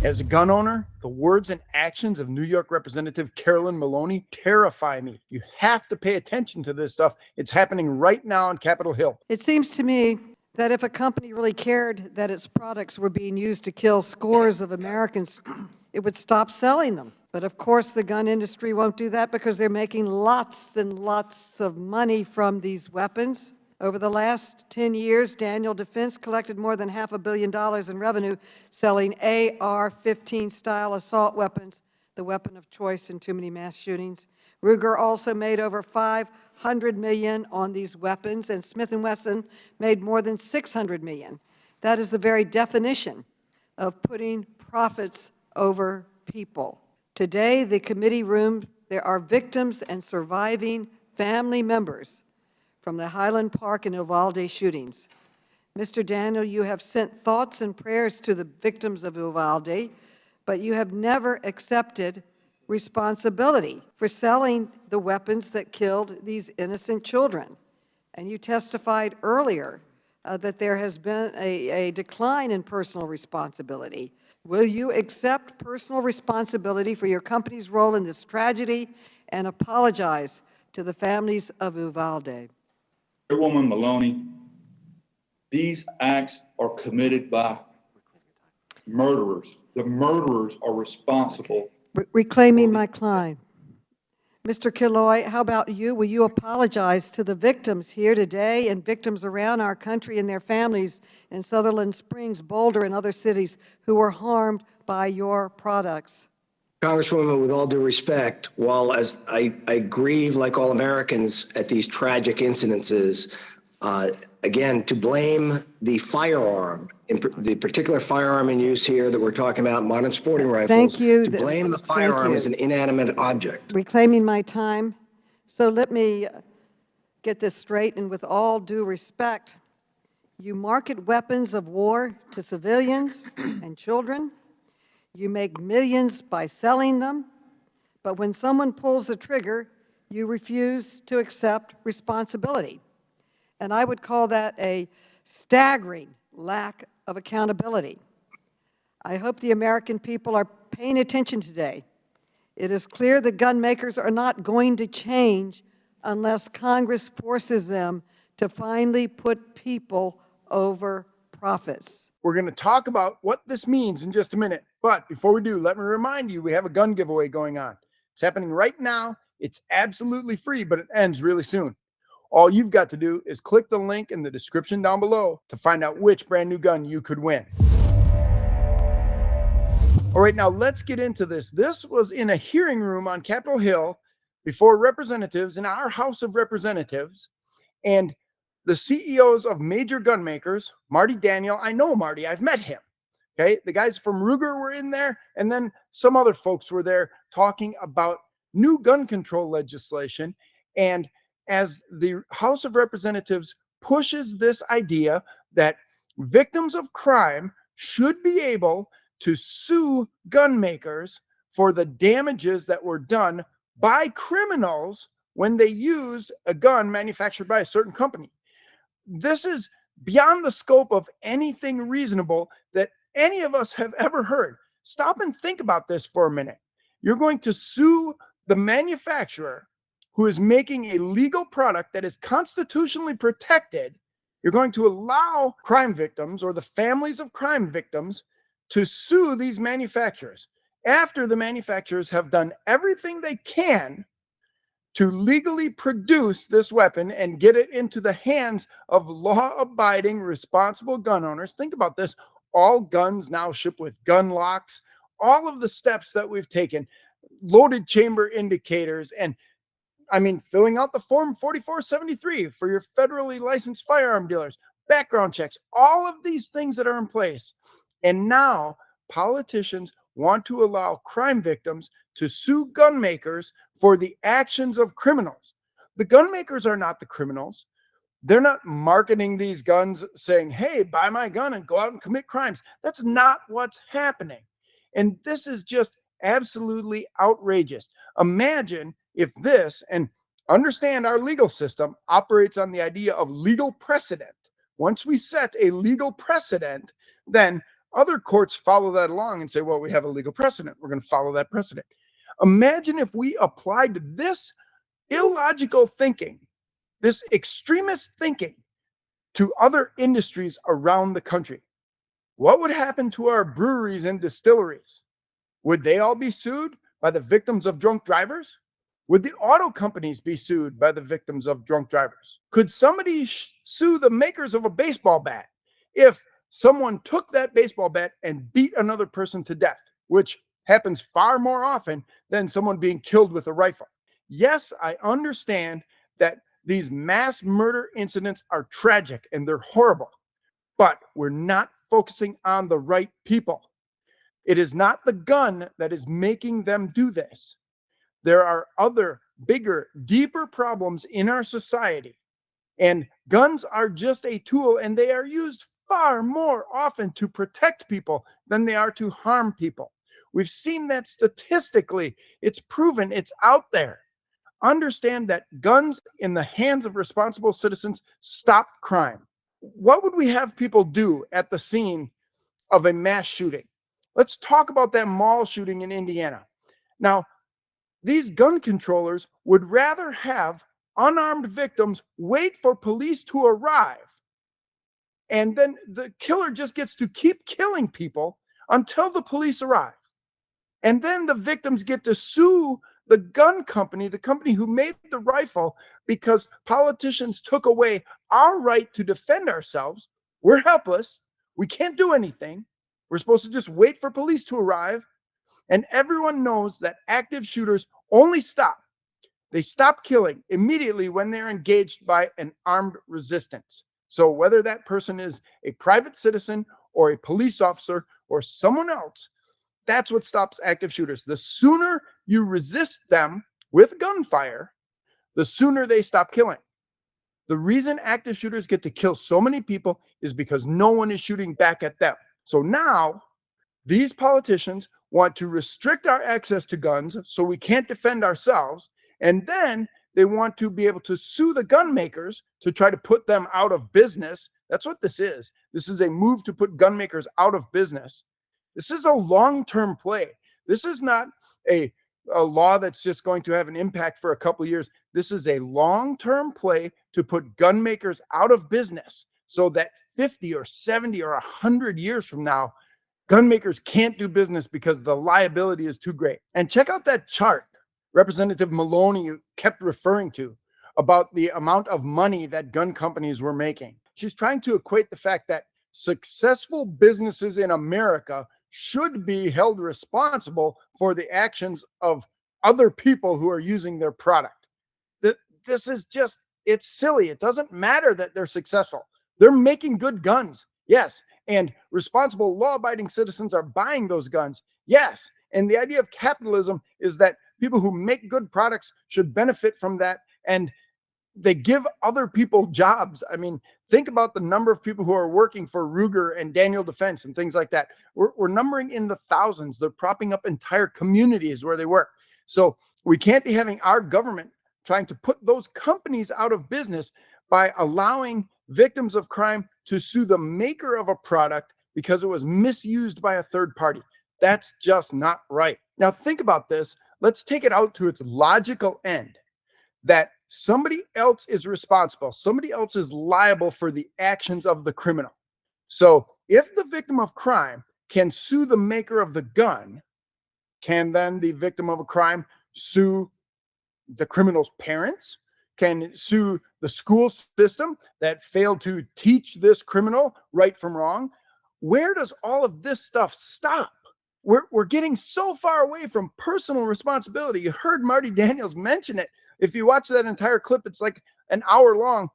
As a gun owner, the words and actions of New York Representative Carolyn Maloney terrify me. You have to pay attention to this stuff. It's happening right now on Capitol Hill. It seems to me that if a company really cared that its products were being used to kill scores of Americans, it would stop selling them. But of course, the gun industry won't do that because they're making lots and lots of money from these weapons. Over the last 10 years, Daniel Defense collected more than $500 million in revenue selling AR-15 style assault weapons, the weapon of choice in too many mass shootings. Ruger also made over $500 million on these weapons, and Smith & Wesson made more than $600 million. That is the very definition of putting profits over people. Today, the committee room, there are victims and surviving family members from the Highland Park and Uvalde shootings. Mr. Daniel, you have sent thoughts and prayers to the victims of Uvalde, but you have never accepted responsibility for selling the weapons that killed these innocent children. And you testified earlier that there has been a decline in personal responsibility. Will you accept personal responsibility for your company's role in this tragedy and apologize to the families of Uvalde? Chairwoman Maloney, these acts are committed by murderers. The murderers are responsible. Reclaiming my client. Mr. Killoy, how about you? Will you apologize to the victims here today and victims around our country and their families in Sutherland Springs, Boulder, and other cities who were harmed by your products? Congresswoman, with all due respect, while as I grieve like all Americans at these tragic incidences, again, to blame the firearm, the particular firearm in use here that we're talking about, modern sporting rifles. Thank you. To blame the firearm as an inanimate object. Reclaiming my time. So let me get this straight, and with all due respect, you market weapons of war to civilians and children. You make millions by selling them, but when someone pulls the trigger, you refuse to accept responsibility. And I would call that a staggering lack of accountability. I hope the American people are paying attention today. It is clear that gun makers are not going to change unless Congress forces them to finally put people over profits. We're going to talk about what this means in just a minute. But before we do, let me remind you, we have a gun giveaway going on. It's happening right now. It's absolutely free, but it ends really soon. All you've got to do is click the link in the description down below to find out which brand new gun you could win. All right, now let's get into this. This was in a hearing room on Capitol Hill before representatives in our House of Representatives, and the CEOs of major gun makers. Marty Daniel, I know Marty, I've met him. Okay, the guys from Ruger were in there, and then some other folks were there talking about new gun control legislation. And as the House of Representatives pushes this idea that victims of crime should be able to sue gun makers for the damages that were done by criminals when they used a gun manufactured by a certain company. This is beyond the scope of anything reasonable that any of us have ever heard. Stop and think about this for a minute. You're going to sue the manufacturer who is making a legal product that is constitutionally protected. You're going to allow crime victims or the families of crime victims to sue these manufacturers after the manufacturers have done everything they can to legally produce this weapon and get it into the hands of law-abiding, responsible gun owners. Think about this. All guns now ship with gun locks. All of the steps that we've taken, loaded chamber indicators, and filling out the Form 4473 for your federally licensed firearm dealers, background checks, all of these things that are in place. And now politicians want to allow crime victims to sue gun makers for the actions of criminals. The gun makers are not the criminals. They're not marketing these guns saying, hey, buy my gun and go out and commit crimes. That's not what's happening. And this is just absolutely outrageous. Imagine if this, and understand our legal system operates on the idea of legal precedent. Once we set a legal precedent, then Other courts follow that along and say, well, we have a legal precedent. We're going to follow that precedent. Imagine if we applied this illogical thinking, this extremist thinking, to other industries around the country. What would happen to our breweries and distilleries? Would they all be sued by the victims of drunk drivers? Would the auto companies be sued by the victims of drunk drivers? Could somebody sue the makers of a baseball bat if someone took that baseball bat and beat another person to death, which happens far more often than someone being killed with a rifle? Yes, I understand that these mass murder incidents are tragic and they're horrible, but we're not focusing on the right people. It is not the gun that is making them do this. There are other, bigger, deeper problems in our society, and guns are just a tool, and they are used far more often to protect people than they are to harm people. We've seen that statistically. It's proven, it's out there. Understand that guns in the hands of responsible citizens stop crime. What would we have people do at the scene of a mass shooting? Let's talk about that mall shooting in Indiana. Now, these gun controllers would rather have unarmed victims wait for police to arrive, and then the killer just gets to keep killing people until the police arrive. And then the victims get to sue the gun company, the company who made the rifle, because politicians took away our right to defend ourselves. We're helpless. We can't do anything. We're supposed to just wait for police to arrive. And everyone knows that active shooters only stop. They stop killing immediately when they're engaged by an armed resistance. So whether that person is a private citizen or a police officer or someone else, that's what stops active shooters. The sooner you resist them with gunfire, the sooner they stop killing. The reason active shooters get to kill so many people is because no one is shooting back at them. So now these politicians want to restrict our access to guns so we can't defend ourselves. And then they want to be able to sue the gun makers to try to put them out of business. That's what this is. This is a move to put gun makers out of business. This is a long-term play. This is not a law that's just going to have an impact for a couple of years. This is a long-term play to put gun makers out of business so that 50 or 70 or 100 years from now, gun makers can't do business because the liability is too great. And check out that chart Representative Maloney kept referring to about the amount of money that gun companies were making. She's trying to equate the fact that successful businesses in America should be held responsible for the actions of other people who are using their product. This is just, it's silly. It doesn't matter that they're successful. They're making good guns. Yes. And responsible law-abiding citizens are buying those guns. Yes. And the idea of capitalism is that people who make good products should benefit from that, and they give other people jobs. I mean, think about the number of people who are working for Ruger and Daniel Defense and things like that. We're numbering in the thousands. They're propping up entire communities where they work. So we can't be having our government trying to put those companies out of business by allowing victims of crime to sue the maker of a product because it was misused by a third party. That's just not right. Now think about this. Let's take it out to its logical end, that somebody else is responsible. Somebody else is liable for the actions of the criminal. So if the victim of crime can sue the maker of the gun, can then the victim of a crime sue the criminal's parents? Can sue the school system that failed to teach this criminal right from wrong? Where does all of this stuff stop? We're getting so far away from personal responsibility. You heard Marty Daniels mention it. If you watch that entire clip, it's like an hour long.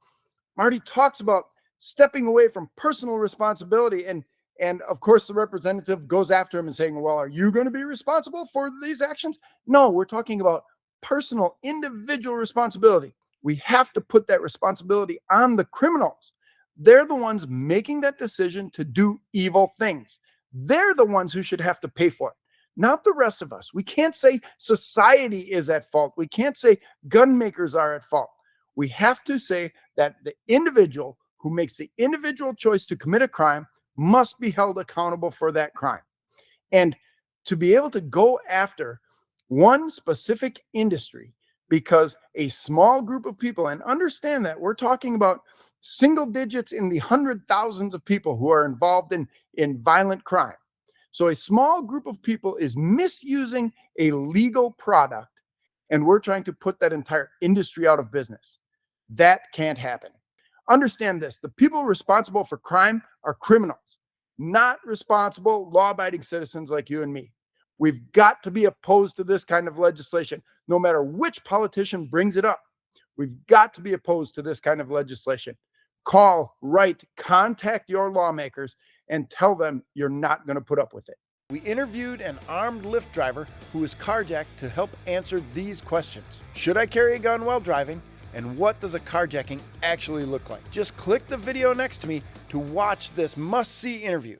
Marty talks about stepping away from personal responsibility. And of course, the representative goes after him and saying, well, are you going to be responsible for these actions? No, we're talking about personal, individual responsibility. We have to put that responsibility on the criminals. They're the ones making that decision to do evil things. They're the ones who should have to pay for it, not the rest of us. We can't say society is at fault. We can't say gun makers are at fault. We have to say that the individual who makes the individual choice to commit a crime must be held accountable for that crime. And to be able to go after one specific industry because a small group of people, and understand that we're talking about single digits in the 100,000s of people who are involved in violent crime. So a small group of people is misusing a legal product, and we're trying to put that entire industry out of business. That can't happen. Understand this: the people responsible for crime are criminals, not responsible, law-abiding citizens like you and me. We've got to be opposed to this kind of legislation, no matter which politician brings it up. We've got to be opposed to this kind of legislation. Call, write, contact your lawmakers and tell them you're not going to put up with it. We interviewed an armed Lyft driver who was carjacked to help answer these questions. Should I carry a gun while driving? And what does a carjacking actually look like? Just click the video next to me to watch this must-see interview.